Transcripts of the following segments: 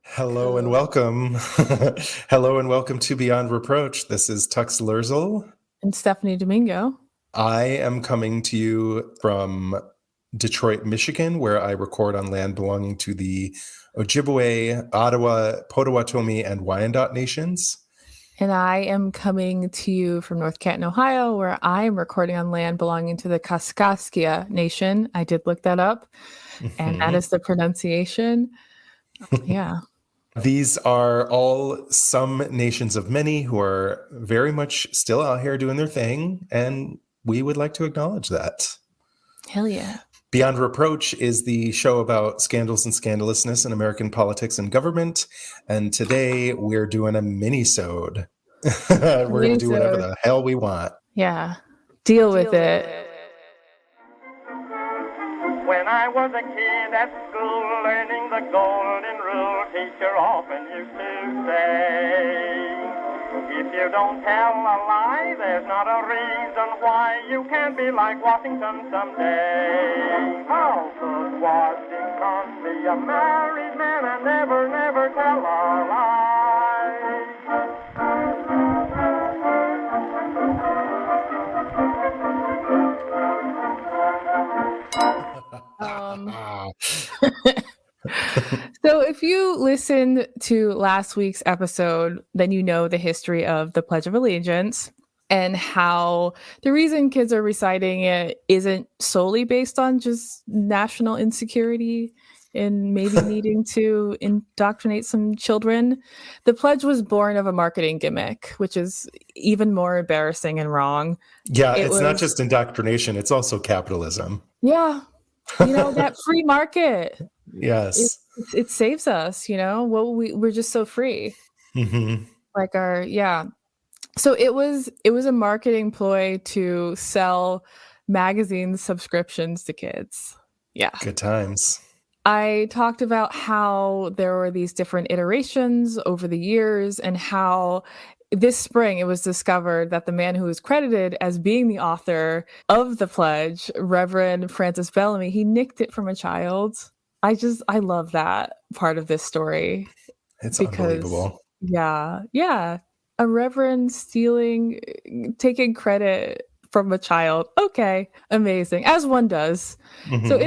Hello and welcome. Hello and welcome to Beyond Reproach. This is Tux Lerzel. And Stephanie Domingo. I am coming to you from Detroit, Michigan, where I record on land belonging to the Ojibwe, Ottawa, Potawatomi, and Wyandot nations. And I am coming to you from North Canton, Ohio, where I am recording on land belonging to the Kaskaskia Nation. I did look that up, and that is the pronunciation. Yeah. These are all some nations of many who are very much still out here doing their thing, and we would like to acknowledge that. Hell yeah. Beyond Reproach is the show about scandals and scandalousness in American politics and government. And today we're doing a minisode. We're going to do whatever the hell we want. Yeah. Deal with it. When I was a kid at school learning the golden rule, teacher often used to say, if you don't tell a lie, there's not a reason why you can't be like Washington someday. How could Washington be a married man and never, never tell a lie? So if you listened to last week's episode, then you know the history of the Pledge of Allegiance and how the reason kids are reciting it isn't solely based on just national insecurity and maybe needing to indoctrinate some children. The pledge was born of a marketing gimmick, which is even more embarrassing and wrong. Yeah, it's not just indoctrination, it's also capitalism. Yeah. You know, that free market. Yes. It saves us, you know. Well, we're just so free. Mm-hmm. So it was a marketing ploy to sell magazine subscriptions to kids. Yeah. Good times. I talked about how there were these different iterations over the years and how this spring it was discovered that the man who was credited as being the author of the pledge, Reverend Francis Bellamy, he nicked it from a child. I love that part of this story. It's unbelievable. Yeah. A reverend taking credit from a child. Okay, amazing, as one does. Mm-hmm. So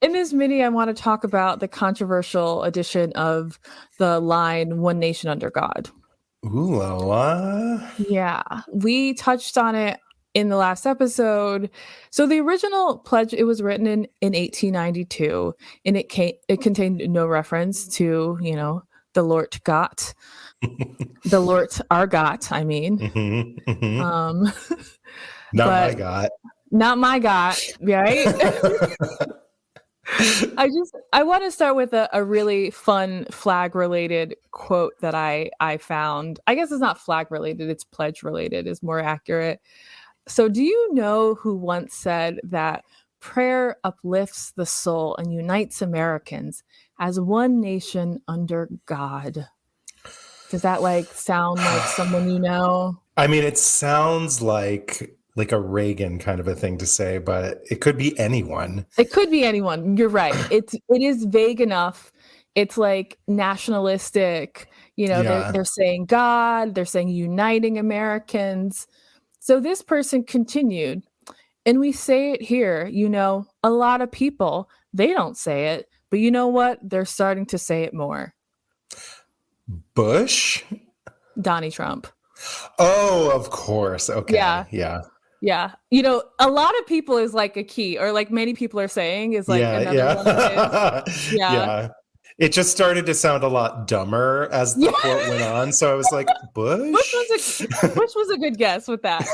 in this mini, I want to talk about the controversial addition of the line "One nation under God." Ooh la la. Yeah, we touched on it in the last episode. So the original pledge, it was written in 1892, and it contained no reference to, you know, the Lord God, the Lord our God. I mean, not my God, right? I want to start with a really fun flag related quote that I found. I guess it's not flag related, it's pledge related is more accurate. So do you know who once said that prayer uplifts the soul and unites Americans as one nation under God? Does that sound like someone you know? I mean, it sounds like a Reagan kind of a thing to say, but it could be anyone. It could be anyone. You're right. It is vague enough. It's like nationalistic. You know, they're saying God, they're saying uniting Americans. So this person continued, and we say it here, you know, a lot of people, they don't say it, but you know what? They're starting to say it more. Bush? Donnie Trump. Oh, of course. Okay. Yeah. You know, a lot of people is like a key, or like many people are saying is like another one of his. Yeah. It just started to sound a lot dumber as the quote went on. So I was like, Bush? Bush was a good guess with that.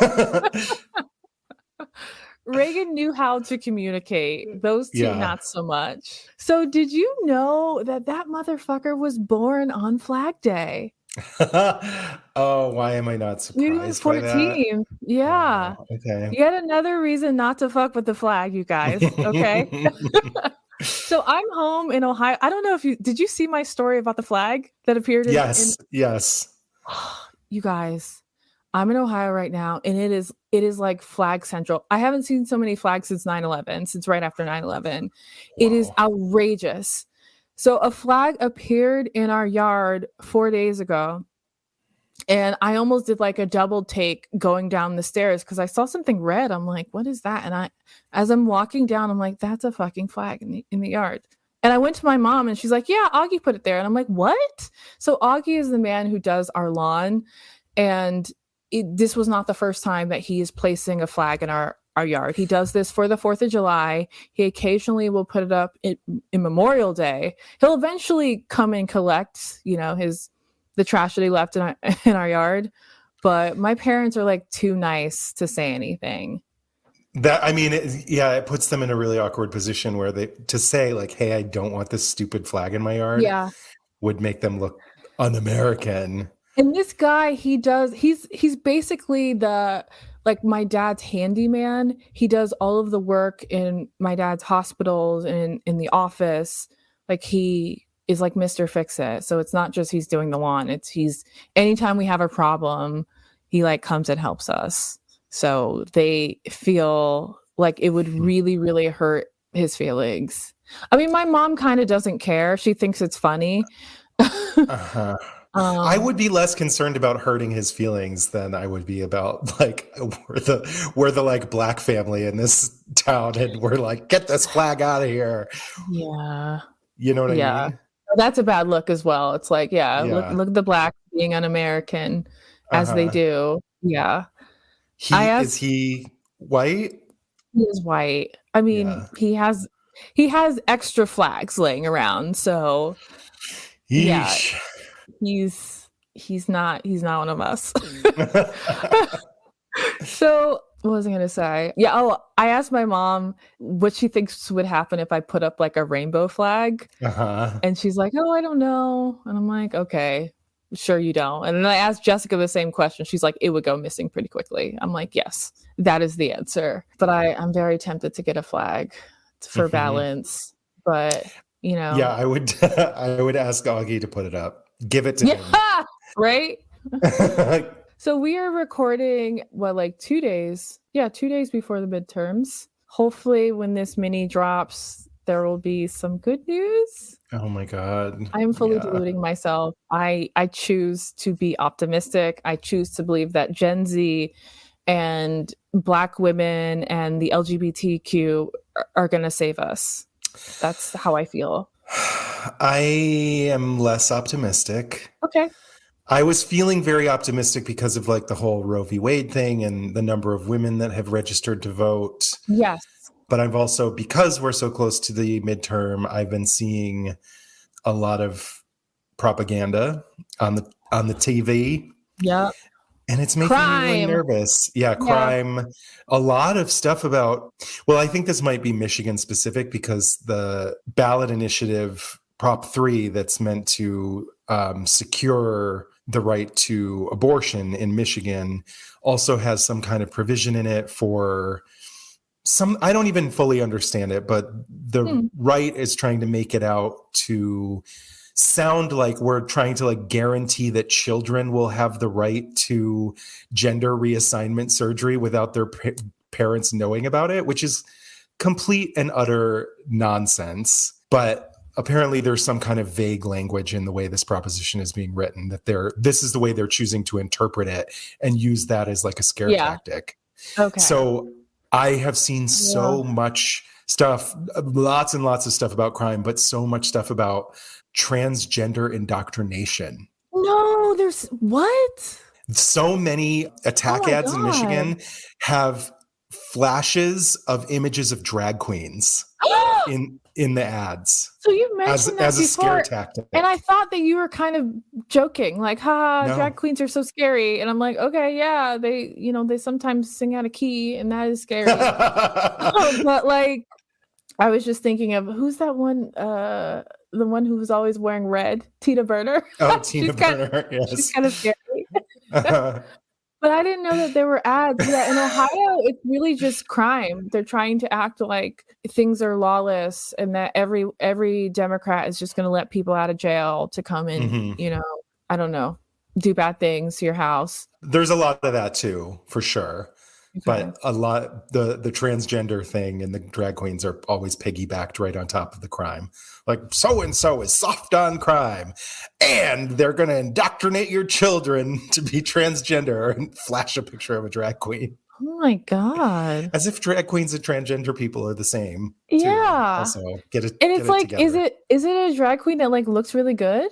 Reagan knew how to communicate. Those two, not so much. So did you know that motherfucker was born on Flag Day? Oh, why am I not surprised by that? Yeah. Oh, okay. Yet another reason not to fuck with the flag, you guys. Okay. So I'm home in Ohio. I don't know if did you see my story about the flag that appeared? Yes. You guys, I'm in Ohio right now, and it is like flag central. I haven't seen so many flags since 9/11, since right after 9/11. It is outrageous. So a flag appeared in our yard 4 days ago. And I almost did like a double take going down the stairs because I saw something red. I'm like, what is that? And as I'm walking down, I'm like, that's a fucking flag in the yard. And I went to my mom and she's like, yeah, Augie put it there. And I'm like, what? So Augie is the man who does our lawn. And this was not the first time that he is placing a flag in our yard. He does this for the 4th of July. He occasionally will put it up in Memorial Day. He'll eventually come and collect, the trash that he left in our yard. But my parents are like too nice to say anything. It puts them in a really awkward position where to say like, hey, I don't want this stupid flag in my yard would make them look un-American. And this guy, he's basically my dad's handyman. He does all of the work in my dad's hospitals and in the office. Like he is like Mr. Fix-It. So it's not just he's doing the lawn. He's anytime we have a problem, he like comes and helps us. So they feel like it would really, really hurt his feelings. I mean, my mom kind of doesn't care. She thinks it's funny. I would be less concerned about hurting his feelings than I would be about like we're the like black family in this town and we're like, get this flag out of here. Yeah. You know what I mean? That's a bad look as well. It's like, look at the blacks being un-American as they do. Yeah. Is he white? He is white. I mean, he has extra flags laying around. So Yeesh. he's not one of us. So what was I going to say? Yeah. Oh, I asked my mom what she thinks would happen if I put up like a rainbow flag. And she's like, oh, I don't know. And I'm like, okay, sure you don't. And then I asked Jessica the same question. She's like, it would go missing pretty quickly. I'm like, yes, that is the answer. But I'm very tempted to get a flag for balance. But, Yeah, I would ask Augie to put it up. Give it to him. Right? So we are recording, 2 days? Yeah, 2 days before the midterms. Hopefully when this mini drops, there will be some good news. Oh my God. I'm fully deluding myself. I choose to be optimistic. I choose to believe that Gen Z and Black women and the LGBTQ are going to save us. That's how I feel. I am less optimistic. Okay. I was feeling very optimistic because of like the whole Roe v. Wade thing and the number of women that have registered to vote. Yes. But I've also, because we're so close to the midterm, I've been seeing a lot of propaganda on the TV. Yeah. And it's making me really nervous. Yeah, crime. Yeah. A lot of stuff about, I think this might be Michigan specific because the ballot initiative Prop 3 that's meant to secure the right to abortion in Michigan also has some kind of provision in it for I don't even fully understand it, but the right is trying to make it out to sound like we're trying to like guarantee that children will have the right to gender reassignment surgery without their parents knowing about it, which is complete and utter nonsense. But apparently there's some kind of vague language in the way this proposition is being written that this is the way they're choosing to interpret it and use that as like a scare tactic. Okay. So I have seen so much stuff, lots and lots of stuff about crime, but so much stuff about transgender indoctrination. No, there's what? So many attack ads in Michigan have flashes of images of drag queens in the ads. So you mentioned that as a scare tactic. And I thought that you were kind of joking, like, drag queens are so scary. And I'm like, okay, yeah, they sometimes sing out of key and that is scary. But like, I was just thinking of who's that one, the one who was always wearing red, Tina Burner. Oh, Tina Burner, yes. She's kind of scary. But I didn't know that there were ads. Yeah, in Ohio, it's really just crime. They're trying to act like things are lawless and that every Democrat is just going to let people out of jail to come and, I don't know, do bad things to your house. There's a lot of that too, for sure. But a lot the transgender thing and the drag queens are always piggybacked right on top of the crime. Like so and so is soft on crime, and they're going to indoctrinate your children to be transgender and flash a picture of a drag queen. Oh my God! As if drag queens and transgender people are the same. Yeah. Also, get it. And it's like, together. is it a drag queen that like looks really good?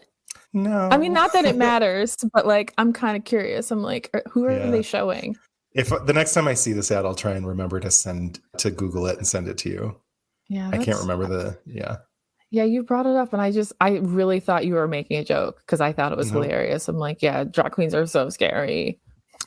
No. I mean, not that it matters, but like, I'm kind of curious. I'm like, who are they showing? If the next time I see this ad, I'll try and remember to Google it and send it to you. Yeah. I can't remember Yeah, you brought it up, and I really thought you were making a joke because I thought it was hilarious. I'm like, yeah, drag queens are so scary.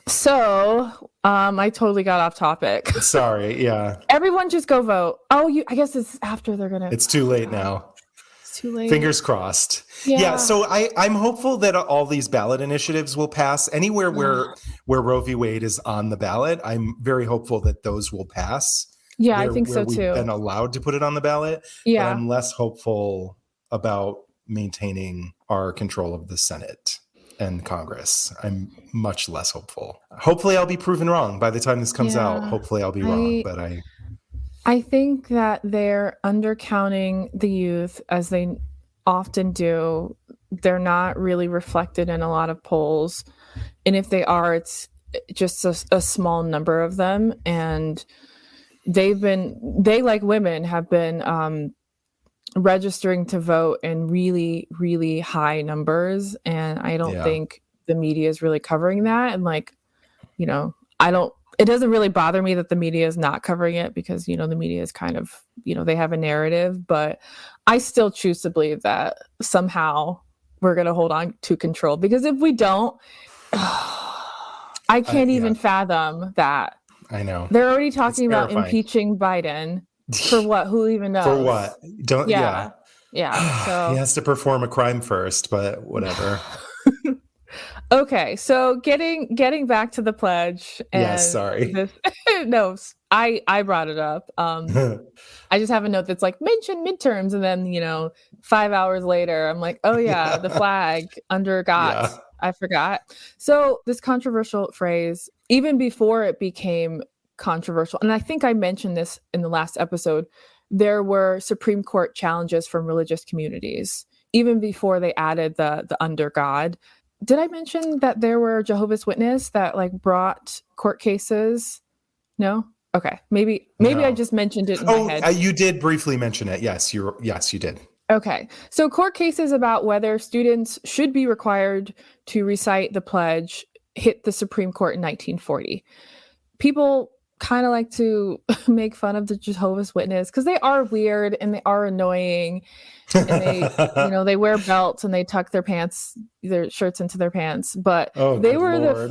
So, I totally got off topic. Sorry, yeah. Everyone just go vote. Oh, I guess it's after they're gonna. It's too late now. It's too late. Fingers crossed. Yeah. So I'm hopeful that all these ballot initiatives will pass. Anywhere where Roe v. Wade is on the ballot, I'm very hopeful that those will pass. Yeah, I think so too. We've been allowed to put it on the ballot. Yeah. But I'm less hopeful about maintaining our control of the Senate and Congress. I'm much less hopeful. Hopefully I'll be proven wrong by the time this comes out. Hopefully I'll be wrong, but I think that they're undercounting the youth, as they often do. They're not really reflected in a lot of polls. And if they are, it's just a small number of them. And they, like women, have been registering to vote in really, really high numbers. And I don't think the media is really covering that. And it doesn't really bother me that the media is not covering it because, the media is kind of, they have a narrative, but I still choose to believe that somehow we're going to hold on to control, because if we don't, I can't even fathom that. I know. They're already talking about impeaching Biden for what? Who even knows? For what? Yeah. So he has to perform a crime first, but whatever. Okay, so getting back to the pledge. And yes, sorry. No, I brought it up. I just have a note that's like, mention midterms, and then 5 hours later, I'm like, oh yeah, the flag under God. Yeah. I forgot. So this controversial phrase, even before it became controversial, and I think I mentioned this in the last episode, there were Supreme Court challenges from religious communities, even before they added the under God. Did I mention that there were Jehovah's Witness that brought court cases? No? Okay. Maybe no. I just mentioned it in my head. You did briefly mention it. Yes, you did. Okay. So court cases about whether students should be required to recite the pledge hit the Supreme Court in 1940. People kind of like to make fun of the Jehovah's Witness because they are weird and they are annoying, and they they wear belts and they tuck their shirts into their pants, but they were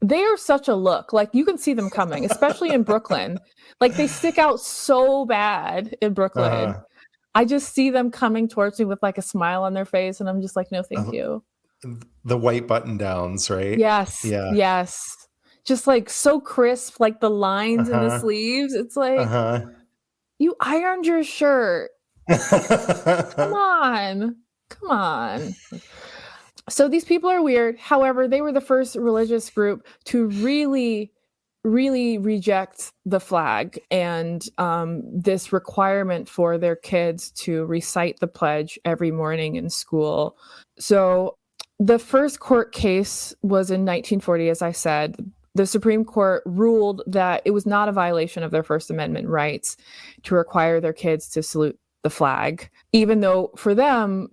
they are such a look. Like, you can see them coming, especially in Brooklyn. Like, they stick out so bad in Brooklyn. I just see them coming towards me with like a smile on their face, and I'm just like, no, thank you. The white button downs, right? Yes. Yeah. Yes. Just like so crisp, like the lines in the sleeves. It's like, you ironed your shirt. Come on. So these people are weird. However, they were the first religious group to really, really reject the flag and this requirement for their kids to recite the pledge every morning in school. So the first court case was in 1940, as I said. The Supreme Court ruled that it was not a violation of their First Amendment rights to require their kids to salute the flag, even though for them,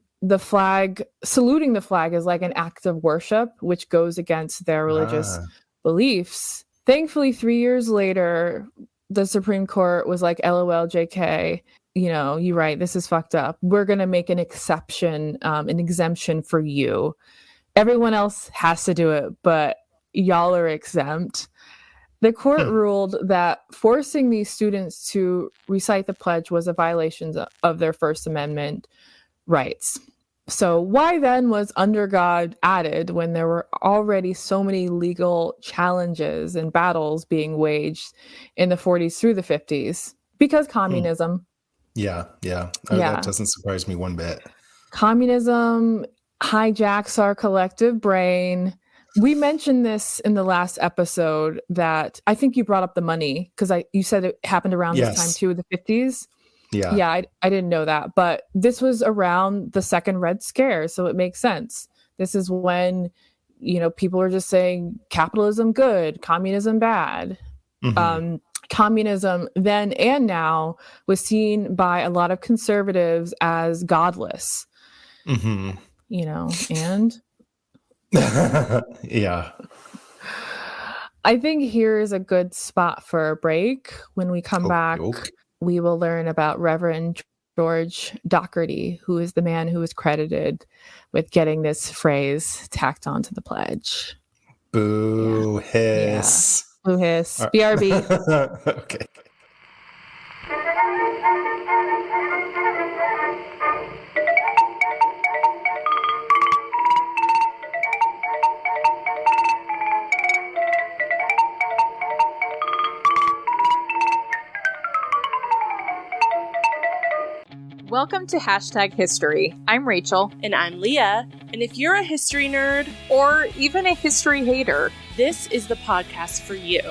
saluting the flag is like an act of worship, which goes against their religious beliefs. Thankfully, 3 years later, the Supreme Court was like, LOL, JK, you're right, this is fucked up. We're going to make an exception, an exemption for you. Everyone else has to do it, but y'all are exempt. The court ruled that forcing these students to recite the pledge was a violation of their First Amendment rights. So why then was under God added when there were already so many legal challenges and battles being waged in the 40s through the 50s? Because communism. Yeah. That doesn't surprise me one bit. Communism hijacks our collective brain. We mentioned this in the last episode that I think you brought up the money because you said it happened around this time too, the 50s. Yeah, I didn't know that, but this was around the second Red Scare, so it makes sense. This is when, people are just saying capitalism good, communism bad. Communism then and now was seen by a lot of conservatives as godless. And yeah. I think here is a good spot for a break. When we come back, we will learn about Reverend George Doherty, who is the man who is credited with getting this phrase tacked onto the pledge. Boo hiss. Yeah. Boo hiss. BRB. Okay. Welcome to #History. I'm Rachel. And I'm Leah. And if you're a history nerd, or even a history hater, this is the podcast for you.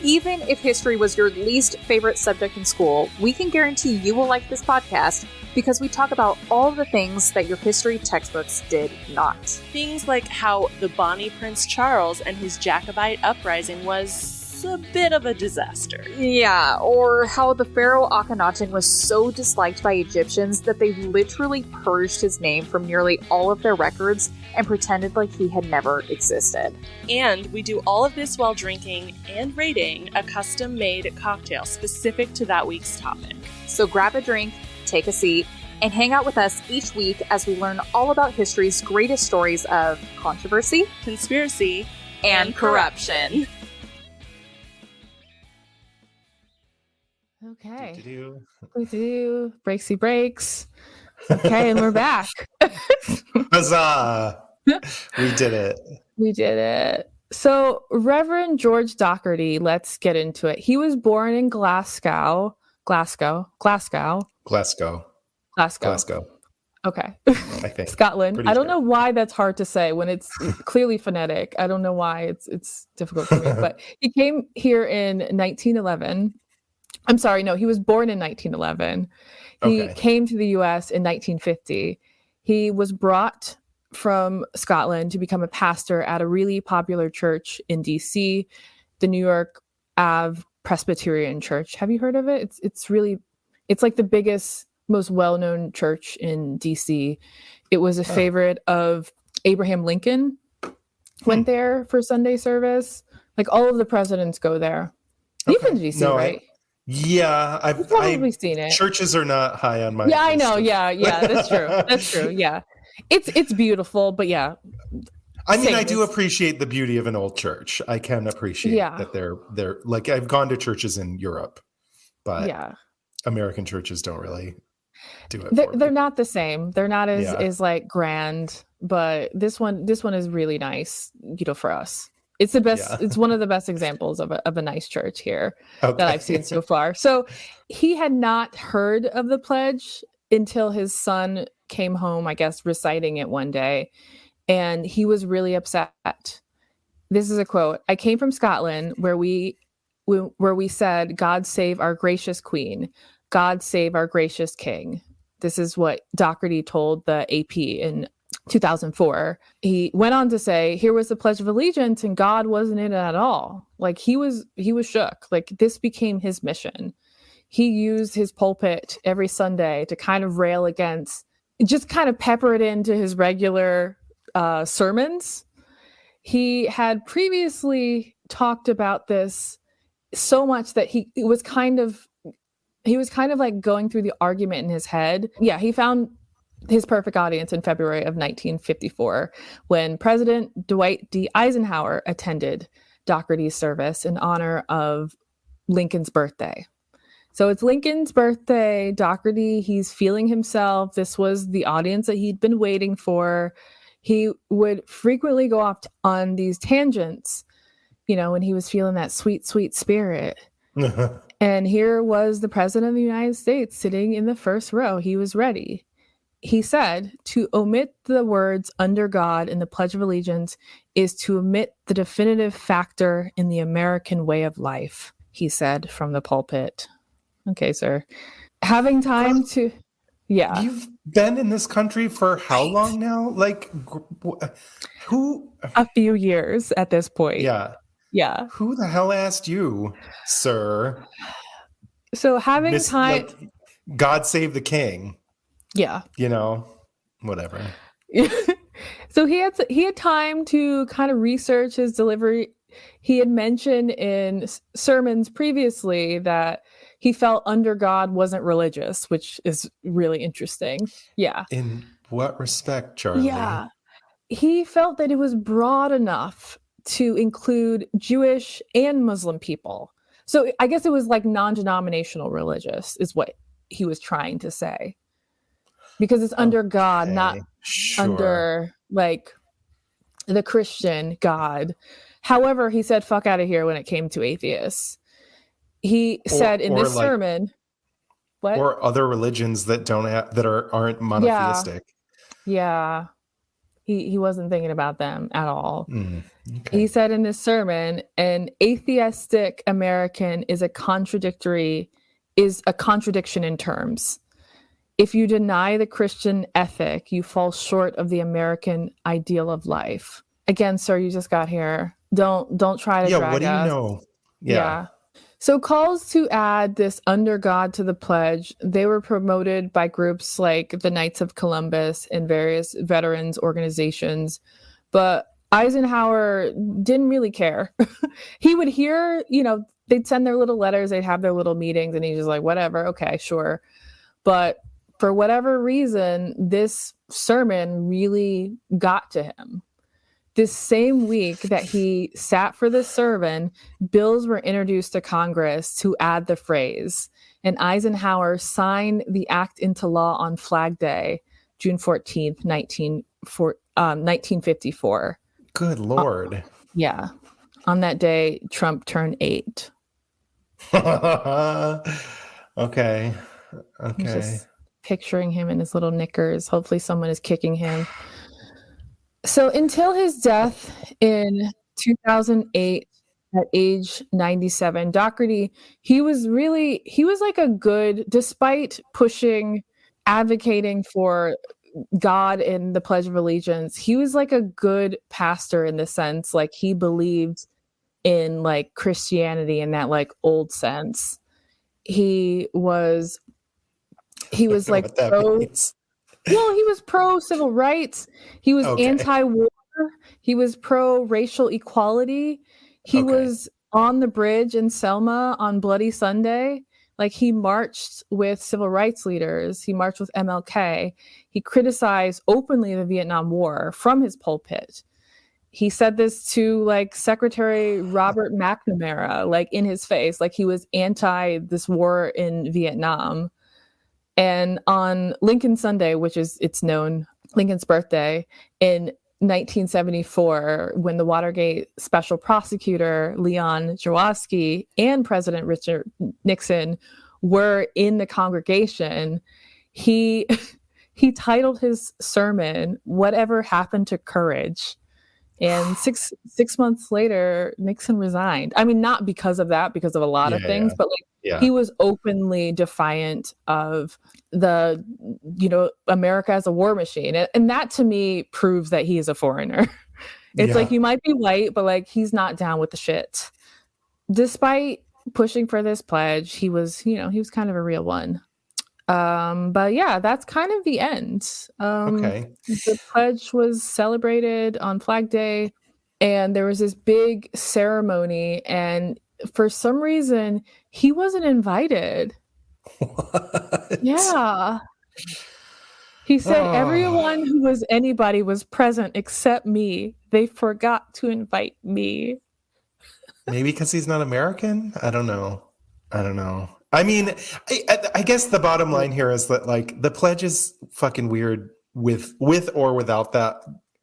Even if history was your least favorite subject in school, we can guarantee you will like this podcast because we talk about all the things that your history textbooks did not. Things like how the Bonnie Prince Charles and his Jacobite uprising was a bit of a disaster. Yeah, or how the pharaoh Akhenaten was so disliked by Egyptians that they literally purged his name from nearly all of their records and pretended like he had never existed. And we do all of this while drinking and rating a custom-made cocktail specific to that week's topic. So grab a drink, take a seat, and hang out with us each week as we learn all about history's greatest stories of controversy, conspiracy, and corruption. Okay. Breaksy breaks. Okay, and we're back. Huzzah! We did it. We did it. So, Reverend George Doherty, let's get into it. He was born in Glasgow. Okay. I think. Scotland. Pretty I don't sure. know why that's hard to say when it's clearly phonetic. I don't know why it's difficult for me, but he came here in 1911. I'm sorry, no, he was born in 1911. He came to the U.S. in 1950. He was brought from Scotland to become a pastor at a really popular church in D.C., the New York Ave Presbyterian Church. Have you heard of it? It's like the biggest, most well-known church in D.C. It was a favorite of Abraham Lincoln. Went there for Sunday service. Like all of the presidents go there. You've been to D.C., right? Yeah, I've probably seen it. Churches are not high on my list. I know. Of... Yeah, that's true. That's true. Yeah, it's beautiful, but yeah. I mean, I do appreciate the beauty of an old church. I can appreciate that they're like I've gone to churches in Europe, but American churches don't really do it. They're not the same. They're not as like grand, but this one is really nice. For us. It's the best. Yeah. It's one of the best examples of a nice church here that I've seen so far. So he had not heard of the pledge until his son came home, I guess, reciting it one day. And he was really upset. This is a quote. "I came from Scotland where we said, 'God save our gracious queen. God save our gracious king.'" This is what Doherty told the AP in 2004. He went on to say, "Here was the Pledge of Allegiance and God wasn't in it at all." Like he was shook. Like this became his mission. He used his pulpit every Sunday to kind of rail against, just kind of pepper it into his regular sermons. He had previously talked about this so much that he was kind of like going through the argument in his head. Yeah, he found his perfect audience in February of 1954 when President Dwight D. Eisenhower attended Doherty's service in honor of Lincoln's birthday. So it's Lincoln's birthday. Doherty, he's feeling himself. This was the audience that he'd been waiting for. He would frequently go off on these tangents, when he was feeling that sweet, sweet spirit. And here was the president of the United States sitting in the first row. He was ready. He said, to omit the words under God in the Pledge of Allegiance is to omit the definitive factor in the American way of life, he said from the pulpit. Okay, sir. Having time to... Yeah. You've been in this country for how long now? Like, who? A few years at this point. Yeah. Yeah. Who the hell asked you, sir? So having time... Like, God save the king. Yeah. You know, whatever. So he had time to kind of research his delivery. He had mentioned in sermons previously that he felt under God wasn't religious, which is really interesting. Yeah. In what respect, Charlie? Yeah. He felt that it was broad enough to include Jewish and Muslim people. So I guess it was like non-denominational religious is what he was trying to say. Because it's under God, not under like the Christian God. However, he said fuck out of here when it came to atheists. He said in this sermon, what? Or other religions that aren't monotheistic. Yeah. He wasn't thinking about them at all. Okay. He said in this sermon, an atheistic American is a contradiction in terms. If you deny the Christian ethic, you fall short of the American ideal of life. Again, sir, you just got here. Don't try to drag us. Yeah, what do you know? Yeah. So calls to add this under God to the pledge, they were promoted by groups like the Knights of Columbus and various veterans organizations. But Eisenhower didn't really care. He would hear, they'd send their little letters, they'd have their little meetings, and he's just like, whatever, okay, sure. But for whatever reason, this sermon really got to him. This same week that he sat for this sermon, bills were introduced to Congress to add the phrase, and Eisenhower signed the act into law on Flag Day, June 14th, 1954. Good Lord. Yeah. On that day, Trump turned 8. Okay. Just picturing him in his little knickers. Hopefully someone is kicking him. So until his death in 2008 at age 97, Doherty, he was like a good, despite advocating for God in the Pledge of Allegiance, he was like a good pastor in the sense, like he believed in like Christianity in that like old sense. He was like pro. Well, he was pro civil rights. He was anti-war. He was pro racial equality. He was on the bridge in Selma on Bloody Sunday. Like he marched with civil rights leaders. He marched with MLK. He criticized openly the Vietnam War from his pulpit. He said this to like Secretary Robert McNamara, like in his face, like he was anti this war in Vietnam. And on Lincoln Sunday, which is it's known Lincoln's birthday, in 1974, when the Watergate special prosecutor Leon Jaworski and President Richard Nixon were in the congregation, he titled his sermon "Whatever Happened to Courage." And six months later, Nixon resigned. I mean, not because of that, because of a lot of things, but like he was openly defiant of the, America as a war machine. And that to me proves that he is a foreigner. It's like, you might be white, but like, he's not down with the shit. Despite pushing for this pledge, he was kind of a real one. But yeah, that's kind of the end. The pledge was celebrated on Flag Day, and there was this big ceremony, and for some reason he wasn't invited. What? Yeah. He said everyone who was anybody was present except me. They forgot to invite me. Maybe because he's not American? I don't know. I mean, I guess the bottom line here is that like the pledge is fucking weird with or without that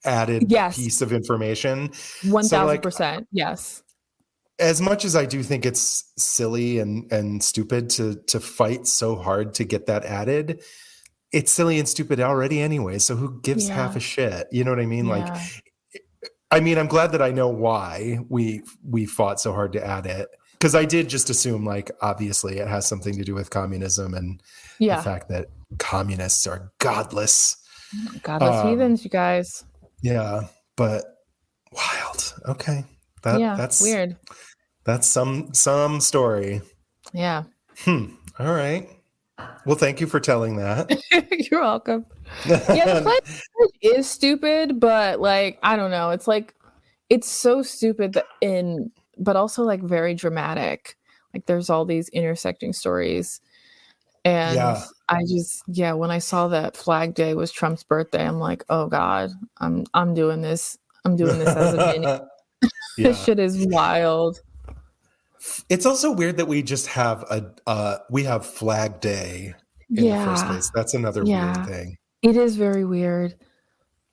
added piece of information. 1,000%. Yes. As much as I do think it's silly and stupid to fight so hard to get that added, it's silly and stupid already anyway. So who gives half a shit? You know what I mean? Like, I mean, I'm glad that I know why we fought so hard to add it, because I did just assume, like, obviously it has something to do with communism and the fact that communists are godless. Godless heathens, you guys. Yeah, but wild. Okay. That's weird. That's some story. Yeah. All right. Well, thank you for telling that. You're welcome. Yeah, the pledge is stupid, but like, I don't know. It's like, it's so stupid but also like very dramatic. Like there's all these intersecting stories. And I just, when I saw that Flag Day was Trump's birthday, I'm like, oh God, I'm doing this. I'm doing this as a mini. This shit is wild. It's also weird that we just have we have Flag Day in the first place. That's another weird thing. It is very weird.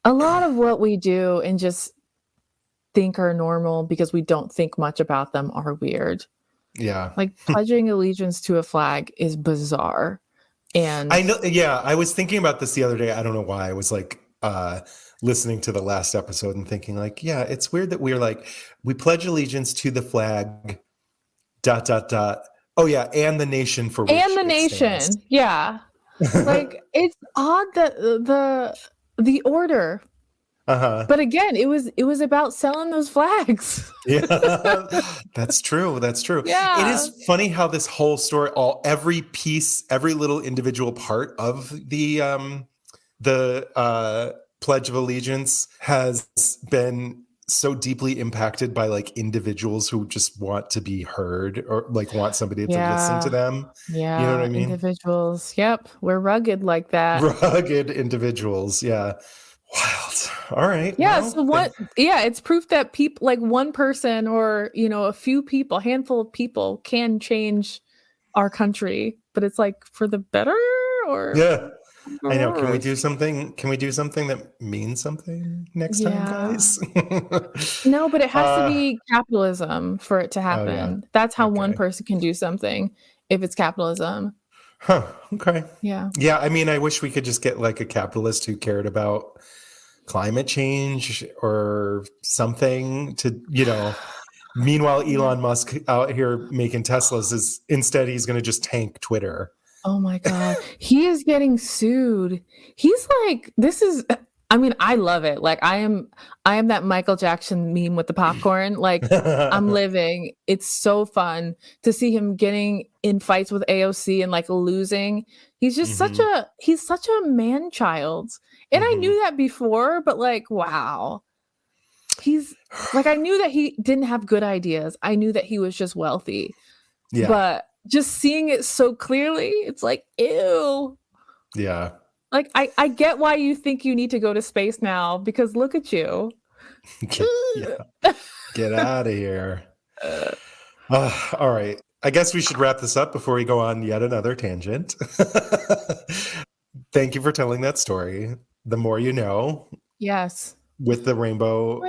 A lot of what we do and just think are normal because we don't think much about them are weird. Yeah. Like pledging allegiance to a flag is bizarre. And I know, I was thinking about this the other day. I don't know why. I was like listening to the last episode and thinking like, it's weird that we're like, we pledge allegiance to the flag, ... Oh yeah, and the nation for which and the nation. Stands. Yeah. Like it's odd that the order. But again, it was about selling those flags. That's true. Yeah. It is funny how this whole story, every piece, every little individual part of the Pledge of Allegiance has been so deeply impacted by like individuals who just want to be heard or like want somebody to listen to them. Yeah. You know what I mean? Individuals. Yep. We're rugged like that. Rugged individuals. Yeah. Wild. All right. Yeah. Well, so what? It's proof that people, like one person or a few people, a handful of people, can change our country. But it's like for the better, or I know. Can we do something? Can we do something that means something next time, guys? No, but it has to be capitalism for it to happen. Oh, yeah. That's how one person can do something if it's capitalism. Huh. Okay. Yeah. Yeah. I mean, I wish we could just get like a capitalist who cared about climate change or something to, meanwhile, Elon Musk out here making Teslas instead he's going to just tank Twitter. Oh my God. He is getting sued. He's like, I love it. Like I am that Michael Jackson meme with the popcorn. Like I'm living. It's so fun to see him getting in fights with AOC and like losing. He's just such a man child. And I knew that before, but like, wow. He's like, I knew that he didn't have good ideas. I knew that he was just wealthy. Yeah. But just seeing it so clearly, it's like, ew. Yeah. Like, I get why you think you need to go to space now, because look at you. Get out of here. All right. I guess we should wrap this up before we go on yet another tangent. Thank you for telling that story. The more you know. Yes. With the rainbow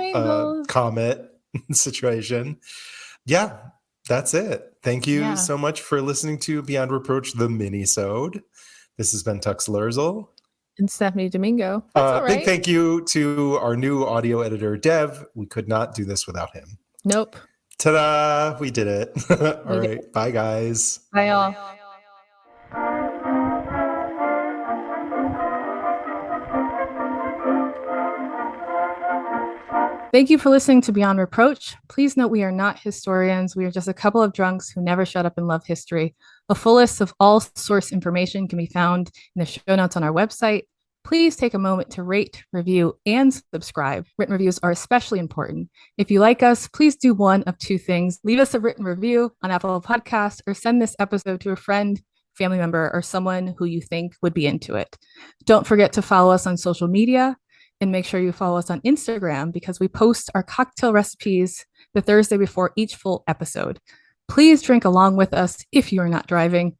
comet situation. Yeah, that's it. Thank you so much for listening to Beyond Reproach, the Minisode. This has been Tux Lerzel. And Stephanie Domingo. That's all right. Big thank you to our new audio editor, Dev. We could not do this without him. Nope. Ta-da! We did it. All right. Bye, guys. Bye, y'all. Thank you for listening to Beyond Reproach. Please note we are not historians. We are just a couple of drunks who never shut up and love history. A full list of all source information can be found in the show notes on our website. Please take a moment to rate, review, and subscribe. Written reviews are especially important. If you like us, please do one of two things. Leave us a written review on Apple Podcasts or send this episode to a friend, family member, or someone who you think would be into it. Don't forget to follow us on social media. And make sure you follow us on Instagram because we post our cocktail recipes the Thursday before each full episode. Please drink along with us if you are not driving.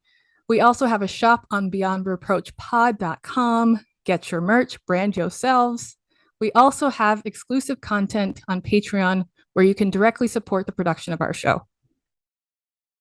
We also have a shop on beyondreproachpod.com. Get your merch, brand yourselves. We also have exclusive content on Patreon where you can directly support the production of our show.